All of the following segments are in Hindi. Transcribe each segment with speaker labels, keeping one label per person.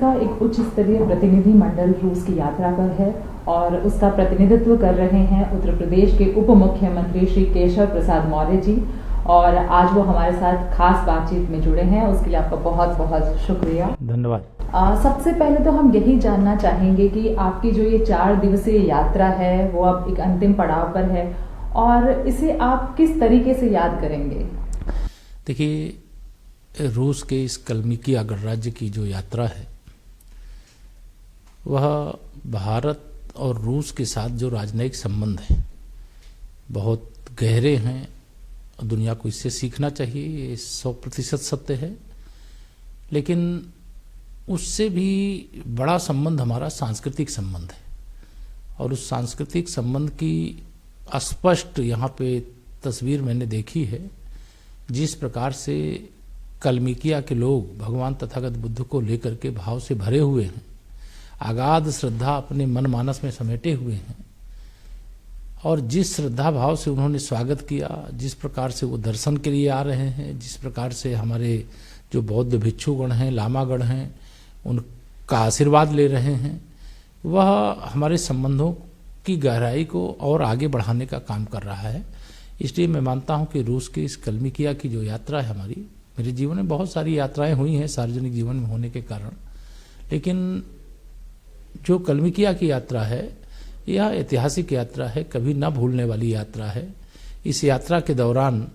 Speaker 1: का एक उच्च स्तरीय प्रतिनिधि मंडल रूस की यात्रा पर है और उसका प्रतिनिधित्व कर रहे हैं उत्तर प्रदेश के उप मुख्यमंत्री श्री केशव प्रसाद मौर्य जी, और आज वो हमारे साथ खास बातचीत में जुड़े हैं। उसके लिए आपका बहुत बहुत शुक्रिया,
Speaker 2: धन्यवाद।
Speaker 1: सबसे पहले तो हम यही जानना चाहेंगे कि आपकी जो ये 4 दिवसीय यात्रा है वो अब एक अंतिम पड़ाव पर है और इसे आप किस तरीके से याद करेंगे?
Speaker 2: देखिए, रूस के इस कलमिकिया गणराज्य की जो यात्रा है वह भारत और रूस के साथ जो राजनयिक संबंध हैं बहुत गहरे हैं। दुनिया को इससे सीखना चाहिए, ये 100% सत्य है। लेकिन उससे भी बड़ा संबंध हमारा सांस्कृतिक संबंध है और उस सांस्कृतिक संबंध की स्पष्ट यहाँ पे तस्वीर मैंने देखी है। जिस प्रकार से कलमिकिया के लोग भगवान तथागत बुद्ध को लेकर के भाव से भरे हुए हैं, अगाध श्रद्धा अपने मन मानस में समेटे हुए हैं, और जिस श्रद्धा भाव से उन्होंने स्वागत किया, जिस प्रकार से वो दर्शन के लिए आ रहे हैं, जिस प्रकार से हमारे जो बौद्ध भिक्षुगण हैं, लामागण हैं, उनका आशीर्वाद ले रहे हैं, वह हमारे संबंधों की गहराई को और आगे बढ़ाने का काम कर रहा है। इसलिए मैं मानता हूं कि रूस के इस कलमिकिया की जो यात्रा है हमारी, मेरे जीवन में बहुत सारी यात्राएं हुई हैं सार्वजनिक जीवन में होने के कारण, लेकिन जो कलमिकिया की यात्रा है यह ऐतिहासिक यात्रा है, कभी न भूलने वाली यात्रा है। इस यात्रा के दौरान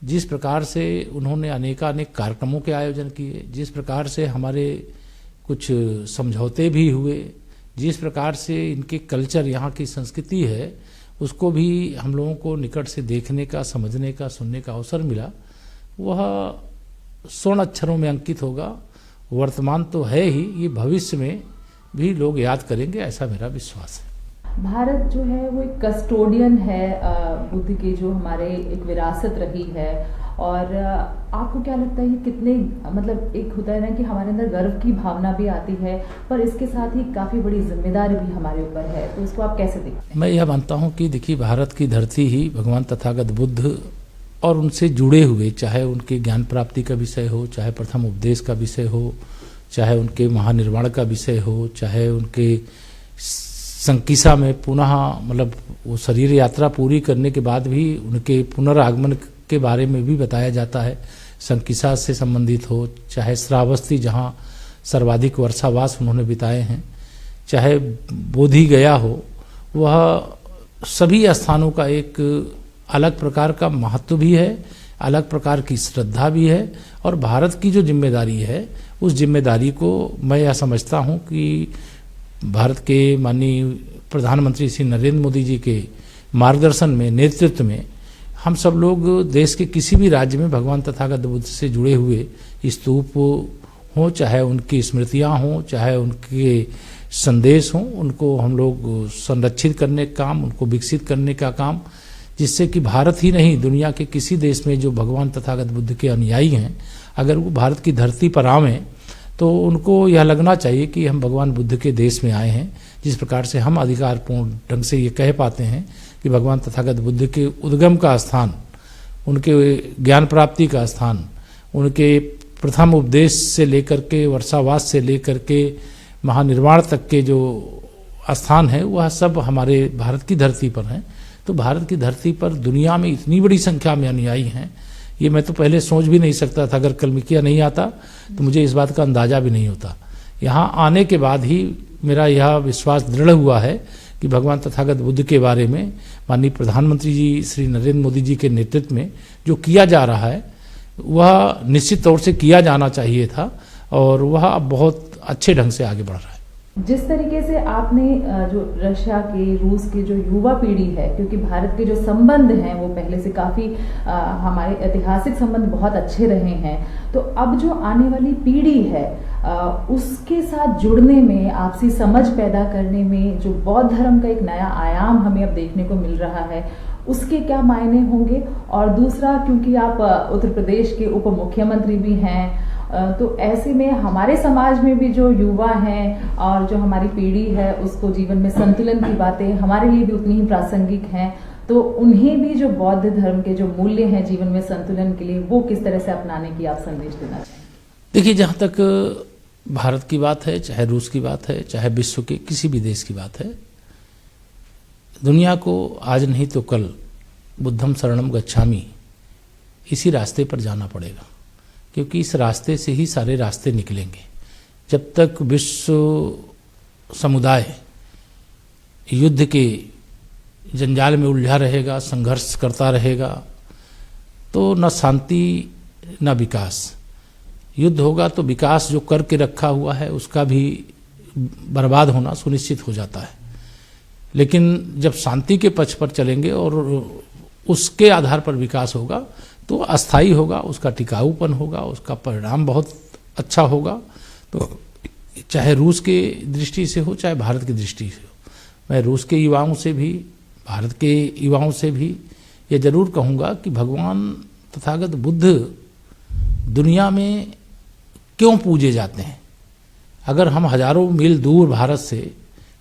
Speaker 2: जिस प्रकार से उन्होंने अनेकानेक कार्यक्रमों के आयोजन किए, जिस प्रकार से हमारे कुछ समझौते भी हुए, जिस प्रकार से इनके कल्चर, यहाँ की संस्कृति है, उसको भी हम लोगों को निकट से देखने का, समझने का, सुनने का अवसर मिला, वह स्वर्ण अक्षरों में अंकित होगा। वर्तमान तो है ही, ये भविष्य में भी लोग याद करेंगे, ऐसा मेरा विश्वास है।
Speaker 1: भारत जो है वो एक कस्टोडियन है बुद्ध की, जो हमारे एक विरासत रही है, और आपको क्या लगता है कि कितने, मतलब एक होता है ना कि हमारे अंदर गर्व की भावना भी आती है, पर इसके साथ ही काफ़ी बड़ी जिम्मेदारी भी हमारे ऊपर है, तो उसको आप कैसे देखते हैं?
Speaker 2: मैं यह मानता हूँ कि देखिए, भारत की धरती ही भगवान तथागत बुद्ध और उनसे जुड़े हुए, चाहे उनके ज्ञान प्राप्ति का विषय हो, चाहे प्रथम उपदेश का विषय हो, चाहे उनके महानिर्वाण का विषय हो, चाहे उनके संकिसा में पुनः, मतलब वो शरीर यात्रा पूरी करने के बाद भी उनके पुनरागमन के बारे में भी बताया जाता है, संकिसा से संबंधित हो, चाहे श्रावस्ती जहाँ सर्वाधिक वर्षावास उन्होंने बिताए हैं, चाहे बोधि गया हो, वह सभी स्थानों का एक अलग प्रकार का महत्व भी है, अलग प्रकार की श्रद्धा भी है, और भारत की जो जिम्मेदारी है उस जिम्मेदारी को मैं यह समझता हूँ कि भारत के माननीय प्रधानमंत्री श्री नरेंद्र मोदी जी के मार्गदर्शन में, नेतृत्व में, हम सब लोग देश के किसी भी राज्य में भगवान तथागत बुद्ध से जुड़े हुए स्तूप हों, चाहे उनकी स्मृतियाँ हों, चाहे उनके संदेश हों, उनको हम लोग संरक्षित करने का काम, उनको विकसित करने का काम, जिससे कि भारत ही नहीं, दुनिया के किसी देश में जो भगवान तथागत बुद्ध के अनुयायी हैं, अगर वो भारत की धरती पर आवें तो उनको यह लगना चाहिए कि हम भगवान बुद्ध के देश में आए हैं। जिस प्रकार से हम अधिकारपूर्ण ढंग से ये कह पाते हैं कि भगवान तथागत बुद्ध के उद्गम का स्थान, उनके ज्ञान प्राप्ति का स्थान, उनके प्रथम उपदेश से लेकर के वर्षावास से लेकर के महानिर्वाण तक के जो स्थान है, वह सब हमारे भारत की धरती पर हैं। तो भारत की धरती पर दुनिया में इतनी बड़ी संख्या में अनुयायी हैं, ये मैं तो पहले सोच भी नहीं सकता था। अगर कलमिकिया नहीं आता तो मुझे इस बात का अंदाजा भी नहीं होता। यहाँ आने के बाद ही मेरा यह विश्वास दृढ़ हुआ है कि भगवान तथागत बुद्ध के बारे में माननीय प्रधानमंत्री जी श्री नरेंद्र मोदी जी के नेतृत्व में जो किया जा रहा है वह निश्चित तौर से किया जाना चाहिए था, और वह अब बहुत अच्छे ढंग से आगे बढ़ रहा है।
Speaker 1: जिस तरीके से आपने जो रशिया के, रूस के जो युवा पीढ़ी है, क्योंकि भारत के जो संबंध हैं वो पहले से काफ़ी हमारे ऐतिहासिक संबंध बहुत अच्छे रहे हैं, तो अब जो आने वाली पीढ़ी है उसके साथ जुड़ने में, आपसी समझ पैदा करने में, जो बौद्ध धर्म का एक नया आयाम हमें अब देखने को मिल रहा है, उसके क्या मायने होंगे? और दूसरा, क्योंकि आप उत्तर प्रदेश के उप मुख्यमंत्री भी हैं, तो ऐसे में हमारे समाज में भी जो युवा हैं और जो हमारी पीढ़ी है, उसको जीवन में संतुलन की बातें हमारे लिए भी उतनी ही प्रासंगिक हैं, तो उन्हें भी जो बौद्ध धर्म के जो मूल्य हैं जीवन में संतुलन के लिए, वो किस तरह से अपनाने की आप संदेश देना चाहेंगे?
Speaker 2: देखिए, जहाँ तक भारत की बात है, चाहे रूस की बात है, चाहे विश्व के किसी भी देश की बात है, दुनिया को आज नहीं तो कल बुद्धम शरणम गच्छामि इसी रास्ते पर जाना पड़ेगा, क्योंकि इस रास्ते से ही सारे रास्ते निकलेंगे। जब तक विश्व समुदाय युद्ध के जंजाल में उलझा रहेगा, संघर्ष करता रहेगा, तो न शांति न विकास। युद्ध होगा तो विकास जो करके रखा हुआ है उसका भी बर्बाद होना सुनिश्चित हो जाता है। लेकिन जब शांति के पक्ष पर चलेंगे और उसके आधार पर विकास होगा तो अस्थायी होगा, उसका टिकाऊपन होगा, उसका परिणाम बहुत अच्छा होगा। तो चाहे रूस के दृष्टि से हो, चाहे भारत की दृष्टि से हो, मैं रूस के युवाओं से भी, भारत के युवाओं से भी ये जरूर कहूँगा कि भगवान तथागत बुद्ध दुनिया में क्यों पूजे जाते हैं। अगर हम हजारों मील दूर भारत से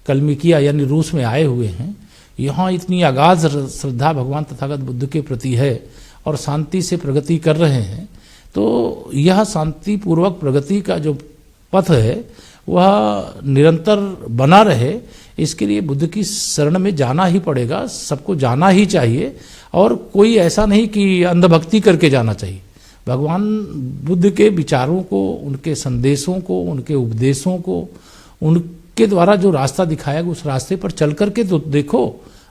Speaker 2: कलमिकिया यानी रूस में आए हुए हैं, यहाँ इतनी अगाध श्रद्धा भगवान तथागत बुद्ध के प्रति है और शांति से प्रगति कर रहे हैं, तो यह शांतिपूर्वक प्रगति का जो पथ है वह निरंतर बना रहे, इसके लिए बुद्ध की शरण में जाना ही पड़ेगा, सबको जाना ही चाहिए। और कोई ऐसा नहीं कि अंधभक्ति करके जाना चाहिए। भगवान बुद्ध के विचारों को, उनके संदेशों को, उनके उपदेशों को, उनके द्वारा जो रास्ता दिखाया गया उस रास्ते पर चल करके तो देखो।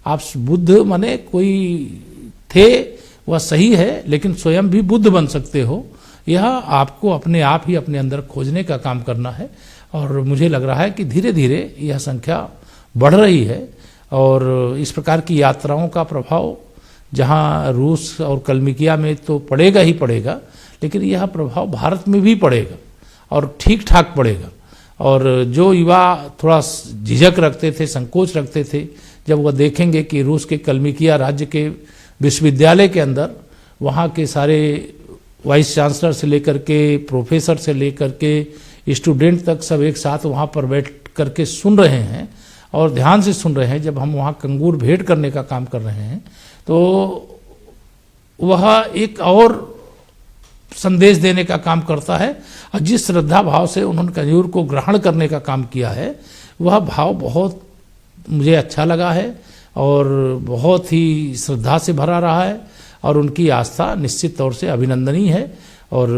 Speaker 2: आप बुद्ध माने कोई थे वह सही है, लेकिन स्वयं भी बुद्ध बन सकते हो। यह आपको अपने आप ही अपने अंदर खोजने का काम करना है। और मुझे लग रहा है कि धीरे धीरे यह संख्या बढ़ रही है और इस प्रकार की यात्राओं का प्रभाव जहां रूस और कलमिकिया में तो पड़ेगा ही पड़ेगा, लेकिन यह प्रभाव भारत में भी पड़ेगा और ठीक ठाक पड़ेगा। और जो युवा थोड़ा झिझक रखते थे, संकोच रखते थे, जब वह देखेंगे कि रूस के कलमिकिया राज्य के विश्वविद्यालय के अंदर वहाँ के सारे वाइस चांसलर से लेकर के, प्रोफेसर से लेकर के स्टूडेंट तक सब एक साथ वहाँ पर बैठ करके सुन रहे हैं और ध्यान से सुन रहे हैं, जब हम वहाँ कंगूर भेंट करने का काम कर रहे हैं, तो वह एक और संदेश देने का काम करता है। और जिस श्रद्धा भाव से उन्होंने कंजूर को ग्रहण करने का काम किया है, वह भाव बहुत मुझे अच्छा लगा है और बहुत ही श्रद्धा से भरा रहा है और उनकी आस्था निश्चित तौर से अभिनंदनीय है। और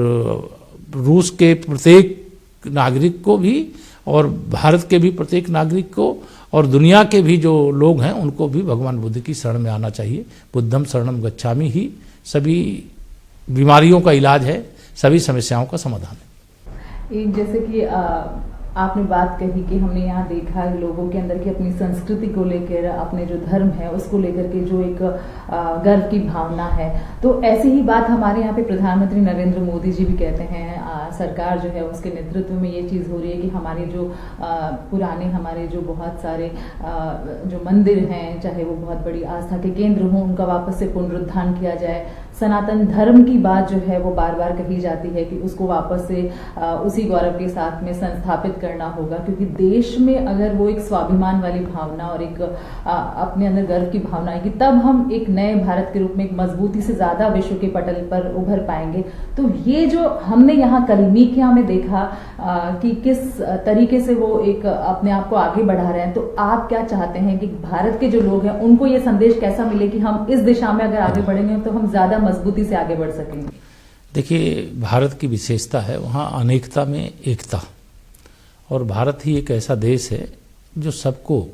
Speaker 2: रूस के प्रत्येक नागरिक को भी और भारत के भी प्रत्येक नागरिक को और दुनिया के भी जो लोग हैं उनको भी भगवान बुद्ध की शरण में आना चाहिए। बुद्धम शरणम गच्छामि ही सभी बीमारियों का इलाज है, सभी समस्याओं का समाधान है।
Speaker 1: एक जैसे कि आपने बात कही कि हमने यहाँ देखा है लोगों के अंदर की अपनी संस्कृति को लेकर, अपने जो धर्म है उसको लेकर के जो एक गर्व की भावना है, तो ऐसी ही बात हमारे यहाँ पे प्रधानमंत्री नरेंद्र मोदी जी भी कहते हैं। सरकार जो है उसके नेतृत्व में ये चीज़ हो रही है कि हमारे जो पुराने हमारे जो बहुत सारे जो मंदिर हैं, चाहे वो बहुत बड़ी आस्था के केंद्र हों, उनका वापस से पुनरुत्थान किया जाए। सनातन धर्म की बात जो है वो बार बार कही जाती है कि उसको वापस से उसी गौरव के साथ में संस्थापित करना होगा, क्योंकि देश में अगर वो एक स्वाभिमान वाली भावना और एक अपने अंदर गर्व की भावना आएगी, तब हम एक नए भारत के रूप में एक मजबूती से ज्यादा विश्व के पटल पर उभर पाएंगे। तो ये जो हमने यहाँ कलमिकिया में देखा कि किस तरीके से वो एक अपने आप को आगे बढ़ा रहे हैं, तो आप क्या चाहते हैं कि भारत के जो लोग हैं उनको ये संदेश कैसा मिले कि हम इस दिशा में अगर आगे बढ़ेंगे तो हम ज्यादा मजबूती से आगे बढ़ सकेंगे?
Speaker 2: देखिए, भारत की विशेषता है वहाँ अनेकता में एकता, और भारत ही एक ऐसा देश है जो सबको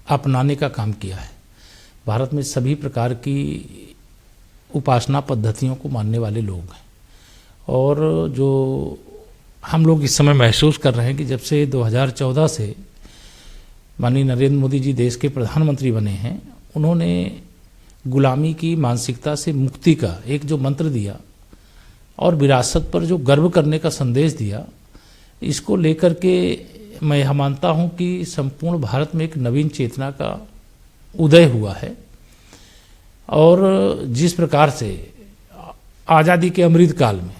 Speaker 2: अपनाने का काम किया है। भारत में सभी प्रकार की उपासना पद्धतियों को मानने वाले लोग हैं, और जो हम लोग इस समय महसूस कर रहे हैं कि जब से 2014 से माननीय नरेंद्र मोदी जी देश के प्रधानमंत्री बने हैं, उन्होंने गुलामी की मानसिकता से मुक्ति का एक जो मंत्र दिया और विरासत पर जो गर्व करने का संदेश दिया, इसको लेकर के मैं यह मानता हूं कि संपूर्ण भारत में एक नवीन चेतना का उदय हुआ है। और जिस प्रकार से आज़ादी के अमृत काल में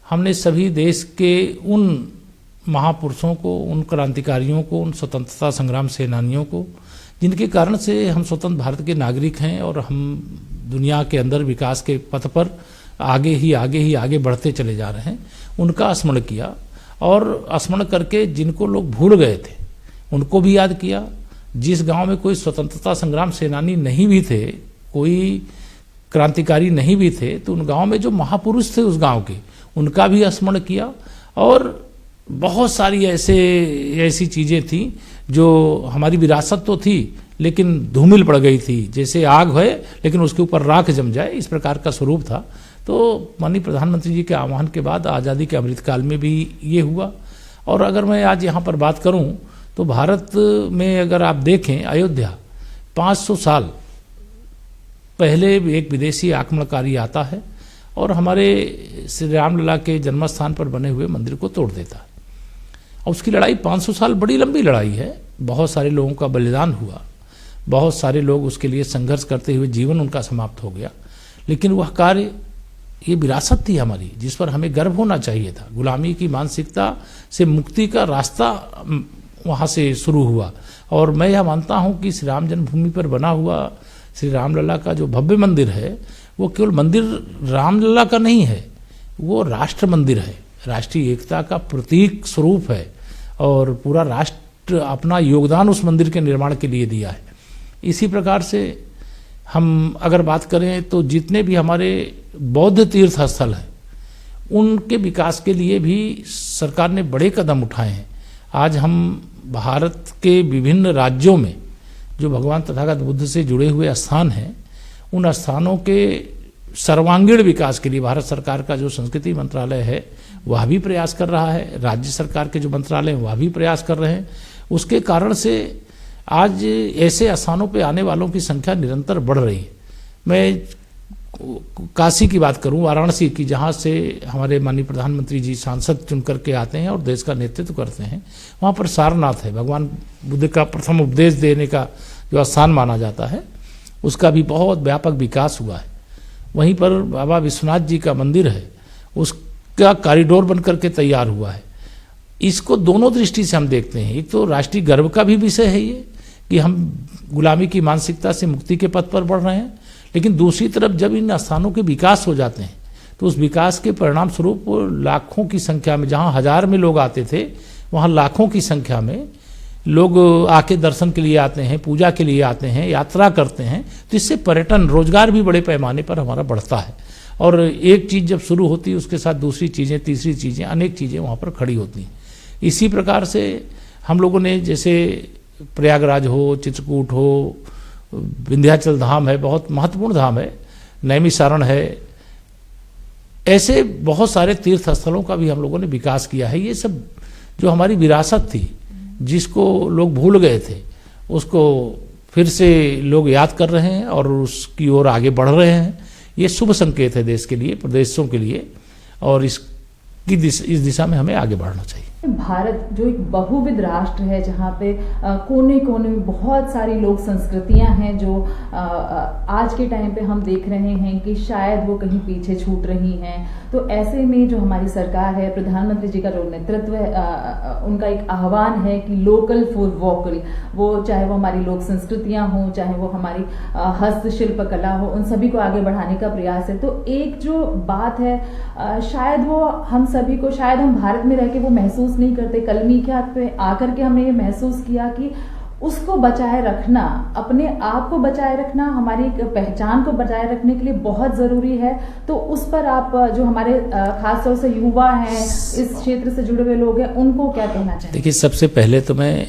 Speaker 2: हमने सभी देश के उन महापुरुषों को, उन क्रांतिकारियों को, उन स्वतंत्रता संग्राम सेनानियों को, जिनके कारण से हम स्वतंत्र भारत के नागरिक हैं और हम दुनिया के अंदर विकास के पथ पर आगे बढ़ते चले जा रहे हैं, उनका स्मरण किया। और स्मरण करके जिनको लोग भूल गए थे उनको भी याद किया। जिस गांव में कोई स्वतंत्रता संग्राम सेनानी नहीं भी थे, कोई क्रांतिकारी नहीं भी थे, तो उन गांव में जो महापुरुष थे उस गांव के, उनका भी स्मरण किया। और बहुत सारी ऐसी चीजें थी जो हमारी विरासत तो थी लेकिन धूमिल पड़ गई थी, जैसे आग है लेकिन उसके ऊपर राख जम जाए, इस प्रकार का स्वरूप था। तो माननीय प्रधानमंत्री जी के आह्वान के बाद आज़ादी के अमृतकाल में भी ये हुआ। और अगर मैं आज यहाँ पर बात करूँ तो भारत में अगर आप देखें, अयोध्या 500 साल पहले एक विदेशी आक्रमणकारी आता है और हमारे श्री रामलला के जन्मस्थान पर बने हुए मंदिर को तोड़ देता है। और उसकी लड़ाई 500 साल बड़ी लंबी लड़ाई है, बहुत सारे लोगों का बलिदान हुआ, बहुत सारे लोग उसके लिए संघर्ष करते हुए जीवन उनका समाप्त हो गया। लेकिन वह कार्य, ये विरासत थी हमारी जिस पर हमें गर्व होना चाहिए था। गुलामी की मानसिकता से मुक्ति का रास्ता वहाँ से शुरू हुआ। और मैं यह मानता हूँ कि श्री राम जन्मभूमि पर बना हुआ श्री रामलला का जो भव्य मंदिर है, वो केवल मंदिर रामलला का नहीं है, वो राष्ट्र मंदिर है, राष्ट्रीय एकता का प्रतीक स्वरूप है। और पूरा राष्ट्र अपना योगदान उस मंदिर के निर्माण के लिए दिया है। इसी प्रकार से हम अगर बात करें तो जितने भी हमारे बौद्ध तीर्थ स्थल हैं उनके विकास के लिए भी सरकार ने बड़े कदम उठाए हैं। आज हम भारत के विभिन्न राज्यों में जो भगवान तथागत बुद्ध से जुड़े हुए स्थान हैं, उन स्थानों के सर्वांगीण विकास के लिए भारत सरकार का जो संस्कृति मंत्रालय है वह भी प्रयास कर रहा है, राज्य सरकार के जो मंत्रालय हैं वह भी प्रयास कर रहे हैं। उसके कारण से आज ऐसे स्थानों पे आने वालों की संख्या निरंतर बढ़ रही है। मैं काशी की बात करूं, वाराणसी की, जहां से हमारे माननीय प्रधानमंत्री जी सांसद चुन करके आते हैं और देश का नेतृत्व करते हैं, वहां पर सारनाथ है, भगवान बुद्ध का प्रथम उपदेश देने का जो स्थान माना जाता है, उसका भी बहुत व्यापक विकास हुआ है। वहीं पर बाबा विश्वनाथ जी का मंदिर है, उसका कॉरिडोर बन करके तैयार हुआ है। इसको दोनों दृष्टि से हम देखते हैं। एक तो राष्ट्रीय गर्व का भी विषय है ये कि हम गुलामी की मानसिकता से मुक्ति के पथ पर बढ़ रहे हैं, लेकिन दूसरी तरफ जब इन स्थानों के विकास हो जाते हैं तो उस विकास के परिणाम स्वरूप लाखों की संख्या में, जहां 1000 में लोग आते थे वहां लाखों की संख्या में लोग आके दर्शन के लिए आते हैं, पूजा के लिए आते हैं, यात्रा करते हैं। तो इससे पर्यटन, रोजगार भी बड़े पैमाने पर हमारा बढ़ता है। और एक चीज जब शुरू होती है उसके साथ दूसरी चीजें, तीसरी चीजें, अनेक चीजें वहां पर खड़ी होती हैं। इसी प्रकार से हम लोगों ने, जैसे प्रयागराज हो, चित्रकूट हो, विंध्याचल धाम है, बहुत महत्वपूर्ण धाम है, नैमिषारण है, ऐसे बहुत सारे तीर्थ स्थलों का भी हम लोगों ने विकास किया है। ये सब जो हमारी विरासत थी, जिसको लोग भूल गए थे, उसको फिर से लोग याद कर रहे हैं और उसकी ओर आगे बढ़ रहे हैं। ये शुभ संकेत है देश के लिए, प्रदेशों के लिए, और इस दिशा में हमें आगे बढ़ना चाहिए।
Speaker 1: भारत जो एक बहुविध राष्ट्र है, जहाँ पे कोने कोने में बहुत सारी लोक संस्कृतियां हैं जो आज के टाइम पे हम देख रहे हैं कि शायद वो कहीं पीछे छूट रही हैं। तो ऐसे में जो हमारी सरकार है, प्रधानमंत्री जी का जो नेतृत्व है, उनका एक आह्वान है कि लोकल फॉर वोकल, वो चाहे वो हमारी लोक संस्कृतियां हों, चाहे वो हमारी हस्तशिल्प कला हो, उन सभी को आगे बढ़ाने का प्रयास है। तो एक जो बात है, शायद वो हम सभी को, शायद हम भारत में रह के वो महसूस नहीं करते, कलमी के हाथ पे आकर के हमने ये महसूस किया कि उसको बचाए रखना, अपने आप को बचाए रखना, हमारी पहचान को बचाए रखने के लिए बहुत जरूरी है। तो उस पर आप, जो हमारे खासतौर से युवा हैं, इस क्षेत्र से जुड़े हुए लोग हैं, उनको क्या कहना चाहिए?
Speaker 2: देखिए, सबसे पहले तो मैं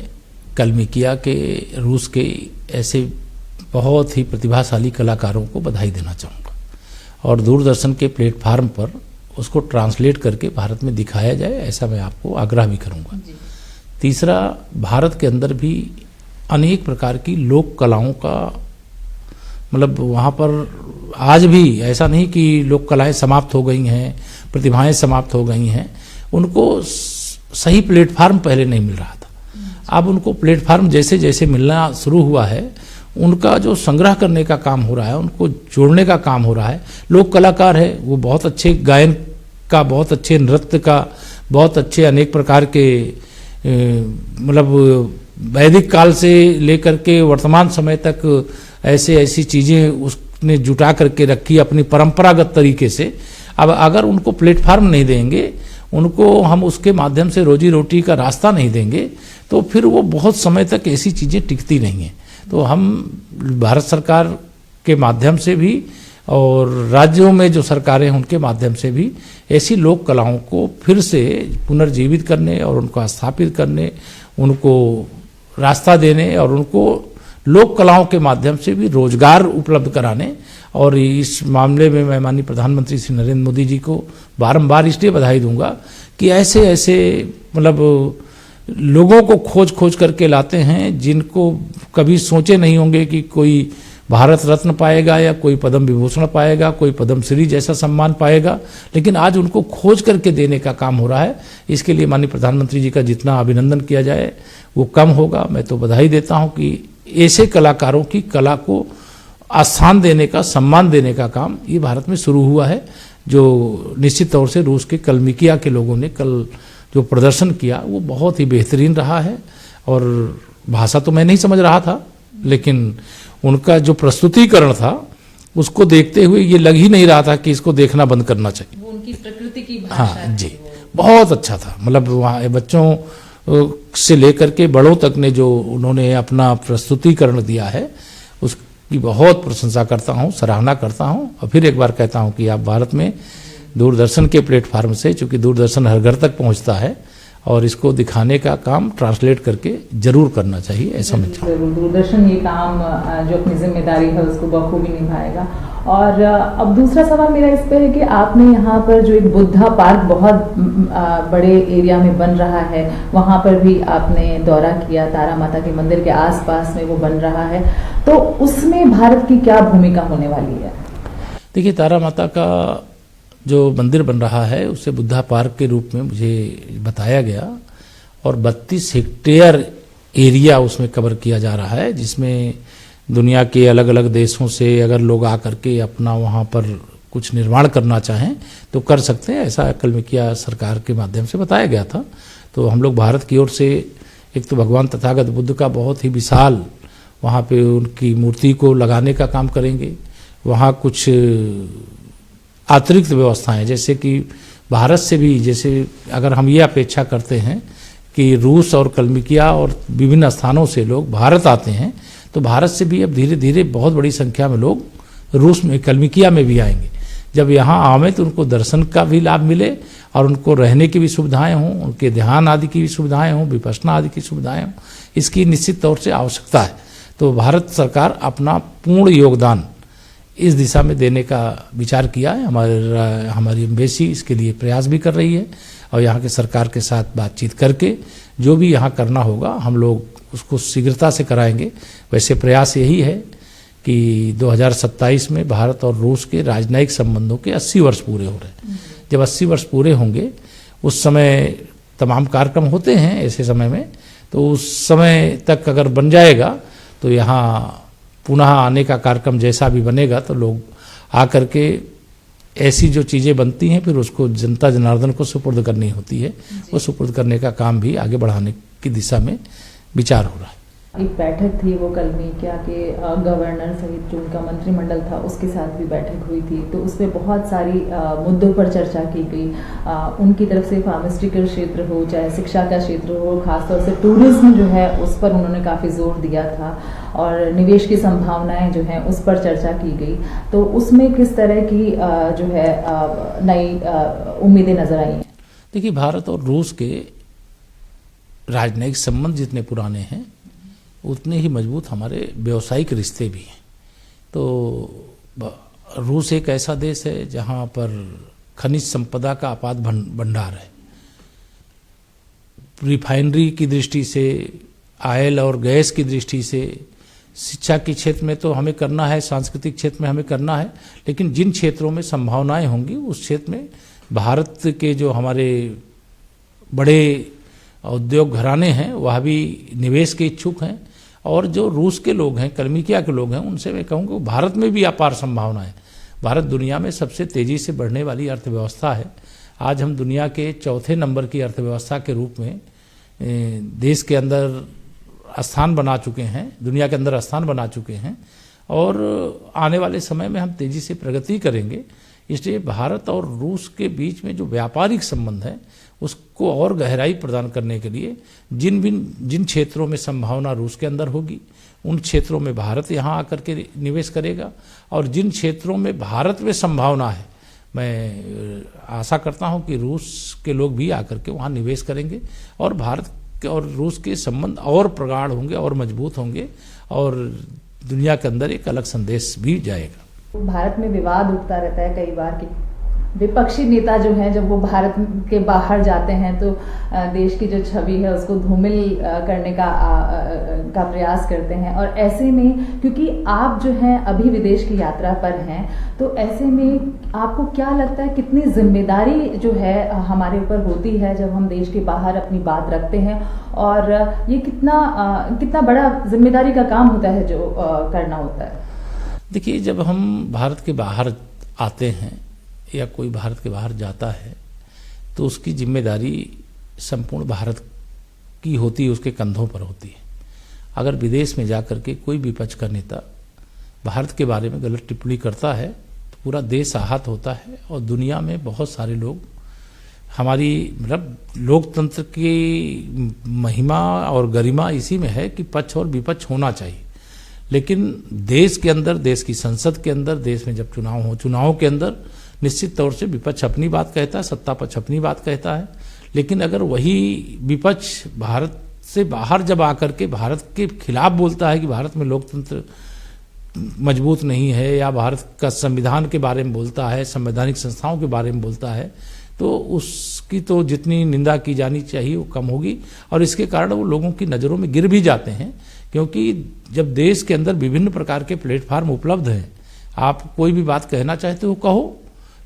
Speaker 2: कलमिकिया के, रूस के ऐसे बहुत ही प्रतिभाशाली कलाकारों को बधाई देना चाहूँगा, और दूरदर्शन के प्लेटफार्म पर उसको ट्रांसलेट करके भारत में दिखाया जाए, ऐसा मैं आपको आग्रह भी करूँगा। तीसरा, भारत के अंदर भी अनेक प्रकार की लोक कलाओं का, मतलब वहाँ पर आज भी ऐसा नहीं कि लोक कलाएं समाप्त हो गई हैं, प्रतिभाएं समाप्त हो गई हैं, उनको सही प्लेटफार्म पहले नहीं मिल रहा था। अब उनको प्लेटफार्म जैसे जैसे मिलना शुरू हुआ है, उनका जो संग्रह करने का काम हो रहा है, उनको जोड़ने का काम हो रहा है। लोक कलाकार है, वो बहुत अच्छे गायन का, बहुत अच्छे नृत्य का, बहुत अच्छे अनेक प्रकार के, मतलब वैदिक काल से लेकर के वर्तमान समय तक ऐसी चीजें उसने जुटा करके रखी अपनी परंपरागत तरीके से। अब अगर उनको प्लेटफार्म नहीं देंगे, उनको हम उसके माध्यम से रोजी रोटी का रास्ता नहीं देंगे तो फिर वो बहुत समय तक ऐसी चीज़ें टिकती नहीं हैं। तो हम भारत सरकार के माध्यम से भी और राज्यों में जो सरकारें हैं उनके माध्यम से भी ऐसी लोक कलाओं को फिर से पुनर्जीवित करने और उनको स्थापित करने, उनको रास्ता देने और उनको लोक कलाओं के माध्यम से भी रोजगार उपलब्ध कराने। और इस मामले में मैं माननीय प्रधानमंत्री श्री नरेंद्र मोदी जी को बारंबार इसलिए बधाई दूंगा कि ऐसे ऐसे मतलब लोगों को खोज खोज करके लाते हैं जिनको कभी सोचे नहीं होंगे कि कोई भारत रत्न पाएगा या कोई पद्म विभूषण पाएगा, कोई पद्मश्री जैसा सम्मान पाएगा, लेकिन आज उनको खोज करके देने का काम हो रहा है। इसके लिए माननीय प्रधानमंत्री जी का जितना अभिनंदन किया जाए वो कम होगा। मैं तो बधाई देता हूं कि ऐसे कलाकारों की कला को आस्थान देने का, सम्मान देने का काम ये भारत में शुरू हुआ है, जो निश्चित तौर से रूस के कलमिकिया के लोगों ने कल जो प्रदर्शन किया वो बहुत ही बेहतरीन रहा है। और भाषा तो मैं नहीं समझ रहा था, लेकिन उनका जो प्रस्तुतिकरण था उसको देखते हुए ये लग ही नहीं रहा था कि इसको देखना बंद करना चाहिए।
Speaker 1: वो उनकी प्रकृति की भाषा
Speaker 2: हाँ जी, बहुत अच्छा था। मतलब वहाँ बच्चों से लेकर के बड़ों तक ने जो उन्होंने अपना प्रस्तुतिकरण दिया है उसकी बहुत प्रशंसा करता हूँ, सराहना करता हूँ। और फिर एक बार कहता हूँ कि आप भारत में दूरदर्शन के प्लेटफार्म से, चूंकि दूरदर्शन हर घर तक पहुँचता है और इसको दिखाने का काम ट्रांसलेट करके जरूर करना चाहिए, ऐसा मैं चाहूँ।
Speaker 1: दूरदर्शन ये काम जो अपनी जिम्मेदारी है उसको बखूबी निभाएगा। और अब दूसरा सवाल मेरा इस पे है कि आपने यहाँ पर जो एक बुद्धा पार्क बहुत बड़े एरिया में बन रहा है, वहाँ पर भी आपने दौरा किया, तारा माता के मंदिर के आसपास में वो बन रहा है, तो उसमें भारत की क्या भूमिका होने वाली है?
Speaker 2: देखिए, तारा माता का जो मंदिर बन रहा है उसे बुद्धा पार्क के रूप में मुझे बताया गया और 32 हेक्टेयर एरिया उसमें कवर किया जा रहा है, जिसमें दुनिया के अलग अलग देशों से अगर लोग आकर के अपना वहाँ पर कुछ निर्माण करना चाहें तो कर सकते हैं, ऐसा कलमिकिया सरकार के माध्यम से बताया गया था। तो हम लोग भारत की ओर से एक तो भगवान तथागत बुद्ध का बहुत ही विशाल वहाँ पे उनकी मूर्ति को लगाने का काम करेंगे। वहाँ कुछ अतिरिक्त व्यवस्थाएं, जैसे कि भारत से भी, जैसे अगर हम ये अपेक्षा करते हैं कि रूस और कलमिकिया और विभिन्न स्थानों से लोग भारत आते हैं, तो भारत से भी अब धीरे धीरे बहुत बड़ी संख्या में लोग रूस में, कलमिकिया में भी आएंगे। जब यहाँ आवे तो उनको दर्शन का भी लाभ मिले और उनको रहने की भी सुविधाएं हों, उनके ध्यान आदि की भी सुविधाएं हों, विपश्यना आदि की सुविधाएं हों, इसकी निश्चित तौर से आवश्यकता है। तो भारत सरकार अपना पूर्ण योगदान इस दिशा में देने का विचार किया है। हमारी एम्बेसी इसके लिए प्रयास भी कर रही है और यहाँ के सरकार के साथ बातचीत करके जो भी यहाँ करना होगा हम लोग उसको शीघ्रता से कराएंगे। वैसे प्रयास यही है कि 2027 में भारत और रूस के राजनयिक संबंधों के 80 वर्ष पूरे हो रहे हैं। जब 80 वर्ष पूरे होंगे उस समय तमाम कार्यक्रम होते हैं ऐसे समय में, तो उस समय तक अगर बन जाएगा तो यहाँ पुनः आने का कार्यक्रम जैसा भी बनेगा तो लोग आकर के ऐसी जो चीज़ें बनती हैं फिर उसको जनता जनार्दन को सुपुर्द करनी होती है, वो सुपुर्द करने का काम भी आगे बढ़ाने की दिशा में विचार हो रहा है।
Speaker 1: एक बैठक थी वो कलमिकिया के गवर्नर सहित जो उनका मंत्रिमंडल था उसके साथ भी बैठक हुई थी, तो उसमें बहुत सारी मुद्दों पर चर्चा की गई। उनकी तरफ से फार्मास्यूटिकल क्षेत्र हो चाहे शिक्षा का क्षेत्र हो, खासतौर से टूरिज्म जो है उस पर उन्होंने काफ़ी जोर दिया था और निवेश की संभावनाएं जो हैं उस पर चर्चा की गई। तो उसमें किस तरह की जो है नई उम्मीदें नजर आई हैं?
Speaker 2: देखिए, भारत और रूस के राजनयिक संबंध जितने पुराने हैं उतने ही मजबूत हमारे व्यावसायिक रिश्ते भी हैं। तो रूस एक ऐसा देश है जहाँ पर खनिज संपदा का अपार भंडार है। रिफाइनरी की दृष्टि से, ऑयल और गैस की दृष्टि से, शिक्षा के क्षेत्र में तो हमें करना है, सांस्कृतिक क्षेत्र में हमें करना है, लेकिन जिन क्षेत्रों में संभावनाएं होंगी उस क्षेत्र में भारत के जो हमारे बड़े उद्योग घराने हैं वह भी निवेश के इच्छुक हैं। और जो रूस के लोग हैं, कलमिकिया के लोग हैं, उनसे मैं कहूँगा भारत में भी अपार संभावना है। भारत दुनिया में सबसे तेज़ी से बढ़ने वाली अर्थव्यवस्था है। आज हम दुनिया के चौथे नंबर की अर्थव्यवस्था के रूप में देश के अंदर स्थान बना चुके हैं, दुनिया के अंदर स्थान बना चुके हैं और आने वाले समय में हम तेज़ी से प्रगति करेंगे। इसलिए भारत और रूस के बीच में जो व्यापारिक संबंध है उसको और गहराई प्रदान करने के लिए जिन क्षेत्रों में संभावना रूस के अंदर होगी उन क्षेत्रों में भारत यहाँ आकर के निवेश करेगा, और जिन क्षेत्रों में भारत में संभावना है मैं आशा करता हूँ कि रूस के लोग भी आकर के वहाँ निवेश करेंगे और भारत और रूस के संबंध और प्रगाढ़ होंगे और मजबूत होंगे और दुनिया के अंदर एक अलग संदेश भी जाएगा।
Speaker 1: भारत में विवाद उठता रहता है कई बार कि विपक्षी नेता जो हैं जब वो भारत के बाहर जाते हैं तो देश की जो छवि है उसको धूमिल करने का प्रयास करते हैं, और ऐसे में क्योंकि आप जो हैं अभी विदेश की यात्रा पर हैं तो ऐसे में आपको क्या लगता है कितनी जिम्मेदारी जो है हमारे ऊपर होती है जब हम देश के बाहर अपनी बात रखते हैं, और ये कितना बड़ा जिम्मेदारी का काम होता है जो करना होता है?
Speaker 2: देखिए, जब हम भारत के बाहर आते हैं या कोई भारत के बाहर जाता है तो उसकी जिम्मेदारी संपूर्ण भारत की होती है, उसके कंधों पर होती है। अगर विदेश में जाकर के कोई विपक्ष का नेता भारत के बारे में गलत टिप्पणी करता है तो पूरा देश आहत होता है, और दुनिया में बहुत सारे लोग हमारी मतलब लोकतंत्र की महिमा और गरिमा इसी में है कि पक्ष और विपक्ष होना चाहिए, लेकिन देश के अंदर, देश की संसद के अंदर, देश में जब चुनाव हो, चुनाव के अंदर निश्चित तौर से विपक्ष अपनी बात कहता है, सत्ता पक्ष अपनी बात कहता है, लेकिन अगर वही विपक्ष भारत से बाहर जब आकर के भारत के खिलाफ बोलता है कि भारत में लोकतंत्र मजबूत नहीं है या भारत का संविधान के बारे में बोलता है, संवैधानिक संस्थाओं के बारे में बोलता है, तो उसकी तो जितनी निंदा की जानी चाहिए वो कम होगी, और इसके कारण वो लोगों की नज़रों में गिर भी जाते हैं। क्योंकि जब देश के अंदर विभिन्न प्रकार के प्लेटफार्म उपलब्ध हैं, आप कोई भी बात कहना चाहते हो कहो,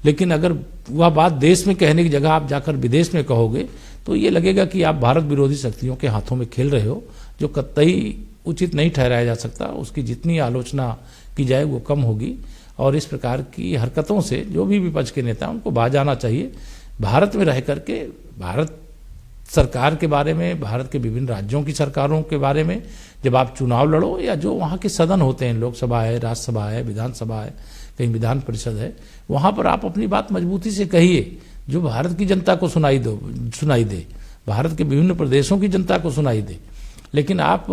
Speaker 2: लेकिन अगर वह बात देश में कहने की जगह आप जाकर विदेश में कहोगे तो ये लगेगा कि आप भारत विरोधी शक्तियों के हाथों में खेल रहे हो, जो कतई उचित नहीं ठहराया जा सकता। उसकी जितनी आलोचना की जाए वो कम होगी, और इस प्रकार की हरकतों से जो भी विपक्ष के नेता उनको बाज आना चाहिए। भारत में रह करके भारत सरकार के बारे में, भारत के विभिन्न राज्यों की सरकारों के बारे में जब आप चुनाव लड़ो, या जो वहाँ के सदन होते हैं, लोकसभा है, राज्यसभा है, विधानसभा है, कहीं विधान परिषद है, वहाँ पर आप अपनी बात मजबूती से कहिए जो भारत की जनता को सुनाई दे, भारत के विभिन्न प्रदेशों की जनता को सुनाई दे। लेकिन आप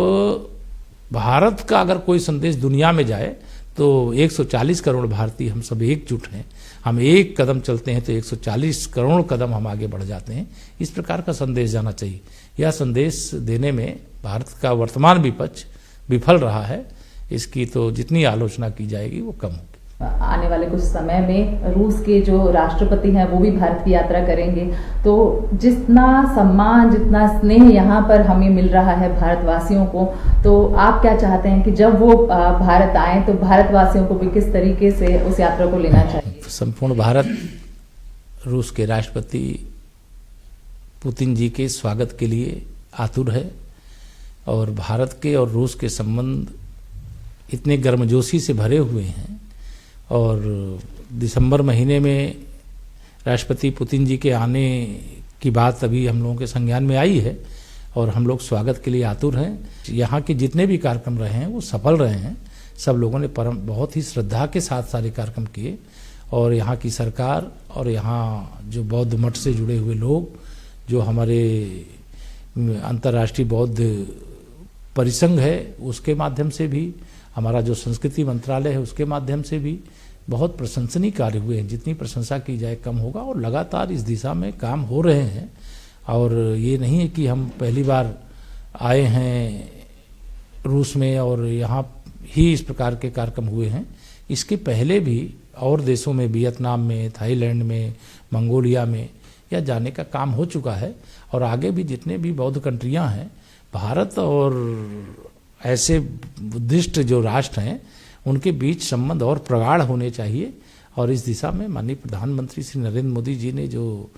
Speaker 2: भारत का अगर कोई संदेश दुनिया में जाए तो 140 करोड़ भारतीय हम सब एकजुट हैं, हम एक कदम चलते हैं तो 140 करोड़ कदम हम आगे बढ़ जाते हैं। इस प्रकार का संदेश जाना चाहिए। यह संदेश देने में भारत का वर्तमान विपक्ष विफल रहा है, इसकी तो जितनी आलोचना की जाएगी वो कम होगी।
Speaker 1: आने वाले कुछ समय में रूस के जो राष्ट्रपति हैं वो भी भारत की यात्रा करेंगे, तो जितना सम्मान, जितना स्नेह यहाँ पर हमें मिल रहा है भारतवासियों को, तो आप क्या चाहते हैं कि जब वो भारत आए तो भारतवासियों को भी किस तरीके से उस यात्रा को लेना चाहिए?
Speaker 2: संपूर्ण भारत रूस के राष्ट्रपति पुतिन जी के स्वागत के लिए आतुर है, और भारत के और रूस के संबंध इतने गर्मजोशी से भरे हुए हैं, और दिसंबर महीने में राष्ट्रपति पुतिन जी के आने की बात अभी हम लोगों के संज्ञान में आई है, और हम लोग स्वागत के लिए आतुर हैं। यहाँ के जितने भी कार्यक्रम रहे हैं वो सफल रहे हैं, सब लोगों ने बहुत ही श्रद्धा के साथ सारे कार्यक्रम किए, और यहाँ की सरकार और यहाँ जो बौद्ध मठ से जुड़े हुए लोग, जो हमारे अंतर्राष्ट्रीय बौद्ध परिसंघ है उसके माध्यम से भी, हमारा जो संस्कृति मंत्रालय है उसके माध्यम से भी बहुत प्रशंसनीय कार्य हुए हैं। जितनी प्रशंसा की जाए कम होगा, और लगातार इस दिशा में काम हो रहे हैं। और ये नहीं है कि हम पहली बार आए हैं रूस में और यहाँ ही इस प्रकार के कार्यक्रम हुए हैं। इसके पहले भी और देशों में, वियतनाम में, थाईलैंड में, मंगोलिया में यह जाने का काम हो चुका है, और आगे भी जितने भी बौद्ध कंट्रियाँ हैं, भारत और ऐसे बुद्धिस्ट जो राष्ट्र हैं उनके बीच संबंध और प्रगाढ़ होने चाहिए। और इस दिशा में माननीय प्रधानमंत्री श्री नरेंद्र मोदी जी ने जो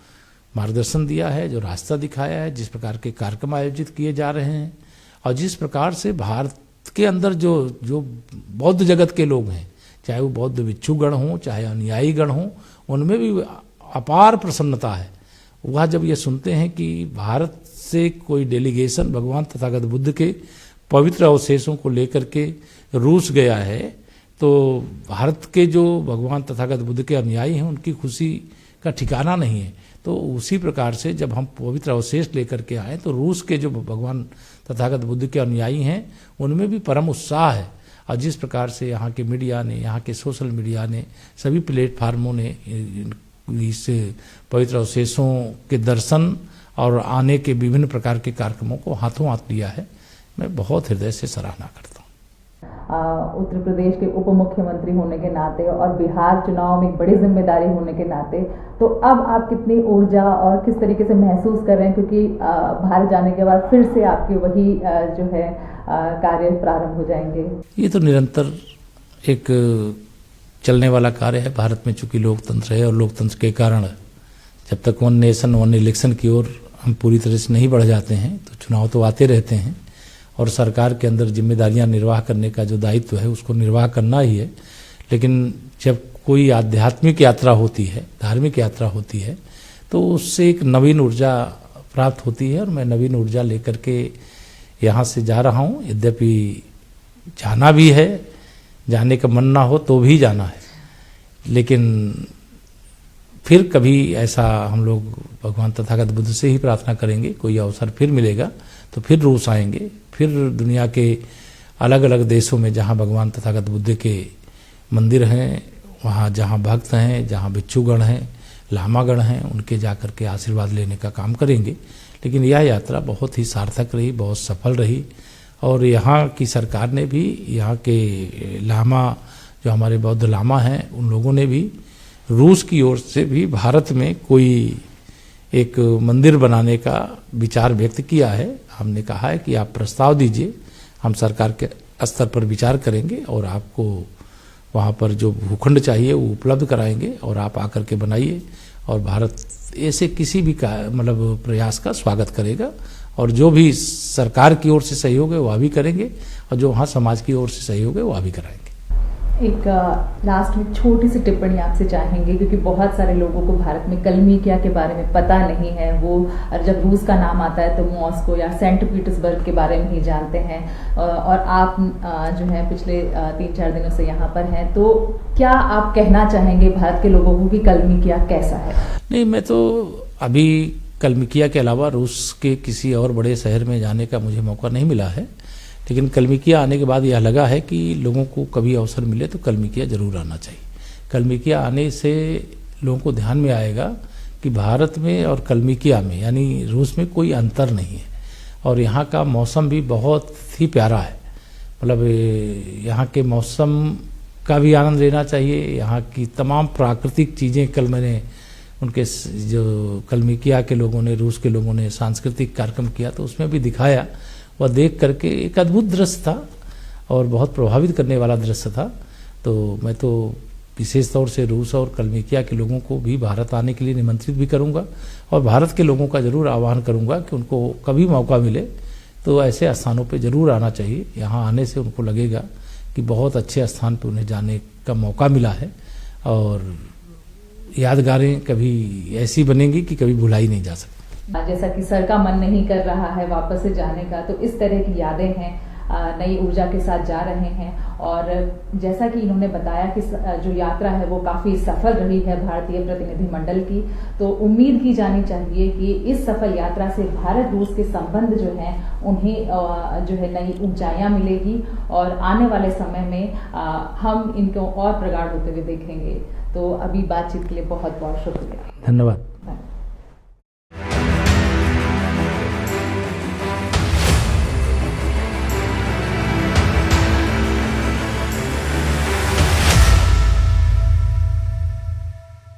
Speaker 2: मार्गदर्शन दिया है, जो रास्ता दिखाया है, जिस प्रकार के कार्यक्रम आयोजित किए जा रहे हैं, और जिस प्रकार से भारत के अंदर जो बौद्ध जगत के लोग हैं, चाहे वो बौद्ध भिक्षुगण हों, चाहे अनुयायी गण हों, उनमें भी अपार प्रसन्नता है। वह जब ये सुनते हैं कि भारत से कोई डेलीगेशन भगवान तथागत बुद्ध के पवित्र अवशेषों को लेकर के रूस गया है, तो भारत के जो भगवान तथागत बुद्ध के अनुयायी हैं उनकी खुशी का ठिकाना नहीं है। तो उसी प्रकार से जब हम पवित्र अवशेष लेकर के आए तो रूस के जो भगवान तथागत बुद्ध के अनुयायी हैं उनमें भी परम उत्साह है। और जिस प्रकार से यहाँ के मीडिया ने, यहाँ के सोशल मीडिया ने, सभी प्लेटफार्मों ने इस पवित्र अवशेषों के दर्शन और आने के विभिन्न प्रकार के कार्यक्रमों को हाथों हाथ लिया है, मैं बहुत हृदय से सराहना करता हूँ।
Speaker 1: उत्तर प्रदेश के उप मुख्यमंत्री होने के नाते और बिहार चुनाव में एक बड़ी जिम्मेदारी होने के नाते, तो अब आप कितनी ऊर्जा और किस तरीके से महसूस कर रहे हैं, क्योंकि भारत जाने के बाद फिर से आपके वही जो है कार्य प्रारंभ हो जाएंगे? ये
Speaker 2: तो निरंतर एक चलने वाला कार्य है। भारत में चूंकि लोकतंत्र है और लोकतंत्र के कारण जब तक वन नेशन वन इलेक्शन की ओर हम पूरी तरह से नहीं बढ़ जाते हैं तो चुनाव तो आते रहते हैं और सरकार के अंदर जिम्मेदारियां निर्वाह करने का जो दायित्व है उसको निर्वाह करना ही है। लेकिन जब कोई आध्यात्मिक यात्रा होती है, धार्मिक यात्रा होती है, तो उससे एक नवीन ऊर्जा प्राप्त होती है और मैं नवीन ऊर्जा लेकर के यहाँ से जा रहा हूँ। यद्यपि जाना भी है, जाने का मन ना हो तो भी जाना है, लेकिन फिर कभी ऐसा हम लोग भगवान तथागत बुद्ध से ही प्रार्थना करेंगे, कोई अवसर फिर मिलेगा तो फिर रूस आएंगे, फिर दुनिया के अलग अलग देशों में जहाँ भगवान तथागत बुद्ध के मंदिर हैं, वहाँ जहाँ भक्त हैं, जहाँ भिक्षुगण हैं, लामागण हैं, उनके जाकर के आशीर्वाद लेने का काम करेंगे। लेकिन यह यात्रा बहुत ही सार्थक रही, बहुत सफल रही और यहाँ की सरकार ने भी, यहाँ के लामा जो हमारे बौद्ध लामा हैं उन लोगों ने भी रूस की ओर से भी भारत में कोई एक मंदिर बनाने का विचार व्यक्त किया है। हमने कहा है कि आप प्रस्ताव दीजिए, हम सरकार के स्तर पर विचार करेंगे और आपको वहाँ पर जो भूखंड चाहिए वो उपलब्ध कराएंगे और आप आकर के बनाइए। और भारत ऐसे किसी भी मतलब प्रयास का स्वागत करेगा और जो भी सरकार की ओर से सहयोग है वह भी करेंगे और जो वहाँ समाज की ओर से सहयोग है वह भी कराएंगे।
Speaker 1: एक लास्ट में छोटी सी टिप्पणी आपसे चाहेंगे, क्योंकि बहुत सारे लोगों को भारत में कलमिकिया के बारे में पता नहीं है। वो जब रूस का नाम आता है तो मॉस्को या सेंट पीटर्सबर्ग के बारे में ही जानते हैं और आप जो है पिछले 3-4 दिनों से यहाँ पर हैं, तो क्या आप कहना चाहेंगे भारत के लोगों को कि कलमिकिया कैसा है?
Speaker 2: नहीं, मैं तो अभी कलमिकिया के अलावा रूस के किसी और बड़े शहर में जाने का मुझे मौका नहीं मिला है, लेकिन कलमिकिया आने के बाद यह लगा है कि लोगों को कभी अवसर मिले तो कलमिकिया जरूर आना चाहिए। कलमिकिया आने से लोगों को ध्यान में आएगा कि भारत में और कलमिकिया में यानी रूस में कोई अंतर नहीं है और यहाँ का मौसम भी बहुत ही प्यारा है। मतलब यहाँ के मौसम का भी आनंद लेना चाहिए। यहाँ की तमाम प्राकृतिक चीज़ें, कल मैंने उनके जो कलमिकिया के लोगों ने, रूस के लोगों ने सांस्कृतिक कार्यक्रम किया तो उसमें भी दिखाया, वह देख करके एक अद्भुत दृश्य था और बहुत प्रभावित करने वाला दृश्य था। तो मैं तो विशेष तौर से रूस और कलमिकिया के लोगों को भी भारत आने के लिए निमंत्रित भी करूंगा और भारत के लोगों का जरूर आह्वान करूंगा कि उनको कभी मौका मिले तो ऐसे स्थानों पे जरूर आना चाहिए। यहाँ आने से उनको लगेगा कि बहुत अच्छे स्थान पे उन्हें जाने का मौका मिला है और यादगारें कभी ऐसी बनेंगी कि कभी भुलाई नहीं जा सकती।
Speaker 1: जैसा कि सर का मन नहीं कर रहा है वापस से जाने का, तो इस तरह की यादें हैं, नई ऊर्जा के साथ जा रहे हैं और जैसा कि इन्होंने बताया कि जो यात्रा है वो काफी सफल रही है भारतीय प्रतिनिधिमंडल की, तो उम्मीद की जानी चाहिए कि इस सफल यात्रा से भारत रूस के संबंध जो हैं उन्हें जो है नई ऊंचाइयां मिलेगी और आने वाले समय में हम इनको और प्रगाढ़ होते हुए देखेंगे। तो अभी बातचीत के लिए बहुत बहुत शुक्रिया।
Speaker 2: धन्यवाद।